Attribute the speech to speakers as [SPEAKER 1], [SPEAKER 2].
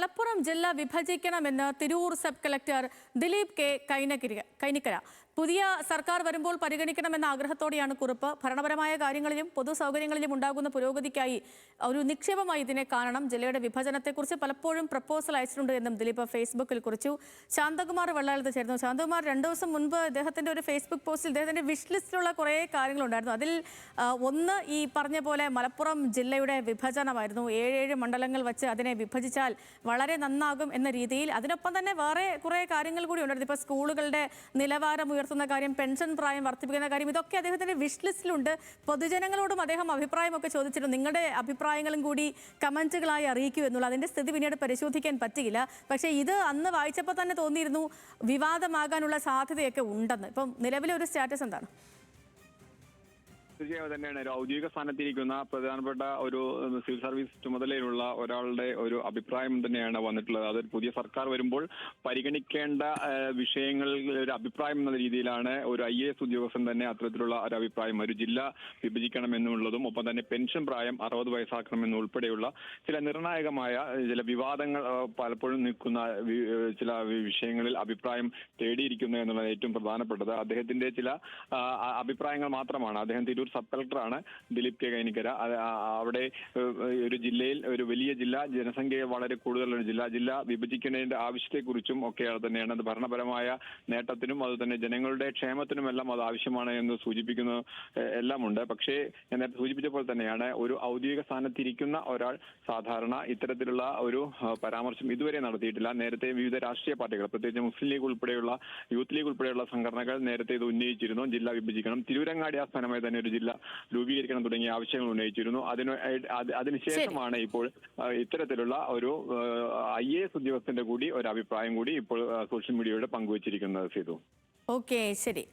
[SPEAKER 1] മലപ്പുറം ജില്ല വിഭജിക്കണമെന്ന് Tirur sub collector Dileep K Kainikkara പുതിയ സർക്കാർ വരുമ്പോൾ പരിഗണിക്കണമെന്ന ആഗ്രഹത്തോടെയാണ് കുറിപ്പ്. ഭരണപരമായ കാര്യങ്ങളിലും പൊതു സൗകര്യങ്ങളിലും ഉണ്ടാകുന്ന പുരോഗതിക്കായി ഒരു നിക്ഷേപമായി ഇതിനെ കാണണം. ജില്ലയുടെ വിഭജനത്തെക്കുറിച്ച് പലപ്പോഴും പ്രപ്പോസൽ അയച്ചിട്ടുണ്ട് എന്നും ദിലീപ് ഫേസ്ബുക്കിൽ കുറിച്ചു. ശാന്തകുമാർ വെള്ളാളത്ത് ചേർന്നു. ശാന്തകുമാർ, 2 ദിവസം മുൻപ് ഇദ്ദേഹത്തിന്റെ ഒരു ഫേസ്ബുക്ക് പോസ്റ്റിൽ ഇദ്ദേഹത്തിന്റെ വിഷ് ലിസ്റ്റിലുള്ള കുറേ കാര്യങ്ങളുണ്ടായിരുന്നു. അതിൽ ഒന്ന് ഈ പറഞ്ഞ പോലെ മലപ്പുറം ജില്ലയുടെ വിഭജനമായിരുന്നു. 7 മണ്ഡലങ്ങൾ വെച്ച് അതിനെ വിഭജിച്ചാൽ വളരെ നന്നാകും എന്ന രീതിയിൽ. അതിനൊപ്പം തന്നെ വേറെ കുറേ കാര്യങ്ങൾ കൂടി ഉണ്ടായിരുന്നു. ഇപ്പോൾ സ്കൂളുകളുടെ നിലവാരം ഉയർത്തുന്ന കാര്യം, പെൻഷൻ പ്രായം വർദ്ധിപ്പിക്കുന്ന കാര്യം, ഇതൊക്കെ അദ്ദേഹത്തിന്റെ വിഷ് ലിസ്റ്റിലുണ്ട്. പൊതുജനങ്ങളോടും അദ്ദേഹം അഭിപ്രായമൊക്കെ ചോദിച്ചിട്ടുണ്ട്. നിങ്ങളുടെ അഭിപ്രായങ്ങളും കൂടി കമന്റുകളായി അറിയിക്കൂ എന്നുള്ള. അതിന്റെ സ്ഥിതി പിന്നീട് പരിശോധിക്കാൻ പറ്റിയില്ല. പക്ഷേ ഇത് അന്ന് വായിച്ചപ്പോൾ തന്നെ തോന്നിയിരുന്നു വിവാദമാകാനുള്ള സാധ്യതയൊക്കെ ഉണ്ടെന്ന്. ഇപ്പം നിലവിലെ ഒരു സ്റ്റാറ്റസ് എന്താണ്?
[SPEAKER 2] തീർച്ചയായും തന്നെയാണ് ഒരു ഔദ്യോഗിക സ്ഥാനത്തിരിക്കുന്ന പ്രധാനപ്പെട്ട ഒരു സിവിൽ സർവീസ് ചുമതലയിലുള്ള ഒരാളുടെ ഒരു അഭിപ്രായം തന്നെയാണ് വന്നിട്ടുള്ളത്. അത് പുതിയ സർക്കാർ വരുമ്പോൾ പരിഗണിക്കേണ്ട വിഷയങ്ങളിൽ ഒരു അഭിപ്രായം എന്ന രീതിയിലാണ് ഒരു IAS ഉദ്യോഗസ്ഥൻ തന്നെ അത്തരത്തിലുള്ള ഒരു അഭിപ്രായം. ഒരു ജില്ല വിഭജിക്കണമെന്നുള്ളതും ഒപ്പം തന്നെ പെൻഷൻ പ്രായം 60 വയസ്സാക്കണമെന്നും ഉൾപ്പെടെയുള്ള ചില നിർണായകമായ ചില വിവാദങ്ങൾ പലപ്പോഴും നിൽക്കുന്ന ചില വിഷയങ്ങളിൽ അഭിപ്രായം തേടിയിരിക്കുന്നു എന്നുള്ളത് ഏറ്റവും പ്രധാനപ്പെട്ടത്. അദ്ദേഹത്തിന്റെ ചില അഭിപ്രായങ്ങൾ മാത്രമാണ്. അദ്ദേഹം തിരൂർ സബ് കളക്ടറാണ് ദിലീപ് കെ കൈനിക്കര. അവിടെ ഒരു ജില്ലയിൽ, ഒരു വലിയ ജില്ല, ജനസംഖ്യ വളരെ കൂടുതലുള്ള ജില്ല വിഭജിക്കുന്നതിന്റെ ആവശ്യത്തെക്കുറിച്ചും ഒക്കെ തന്നെയാണ്. അത് ഭരണപരമായ നേട്ടത്തിനും അതുതന്നെ ജനങ്ങളുടെ ക്ഷേമത്തിനുമെല്ലാം അത് ആവശ്യമാണ് എന്ന് സൂചിപ്പിക്കുന്ന എല്ലാം ഉണ്ട്. പക്ഷേ ഞാൻ നേരത്തെ സൂചിപ്പിച്ചപ്പോൾ തന്നെയാണ് ഒരു ഔദ്യോഗിക സ്ഥാനത്തിരിക്കുന്ന ഒരാൾ സാധാരണ ഇത്തരത്തിലുള്ള ഒരു പരാമർശം ഇതുവരെ നടത്തിയിട്ടില്ല. നേരത്തെ വിവിധ രാഷ്ട്രീയ പാർട്ടികൾ, പ്രത്യേകിച്ച് മുസ്ലിം ലീഗ് ഉൾപ്പെടെയുള്ള യൂത്ത് ലീഗ് ഉൾപ്പെടെയുള്ള സംഘടനകൾ നേരത്തെ ഇത് ഉന്നയിച്ചിരുന്നു. ജില്ല വിഭജിക്കണം, തിരൂരങ്ങാടി ആസ്ഥാനമായി തന്നെ ഒരു ജില്ല രൂപീകരിക്കണം തുടങ്ങിയ ആവശ്യങ്ങൾ ഉന്നയിച്ചിരുന്നു. അതിനുശേഷമാണ് ഇപ്പോൾ ഇത്തരത്തിലുള്ള ഒരു IAS ഉദ്യോഗസ്ഥന്റെ കൂടി ഒരു അഭിപ്രായം കൂടി ഇപ്പോൾ സോഷ്യൽ മീഡിയയോട് പങ്കുവച്ചിരിക്കുന്നത്. സേതു,
[SPEAKER 1] ഓക്കെ, ശരി.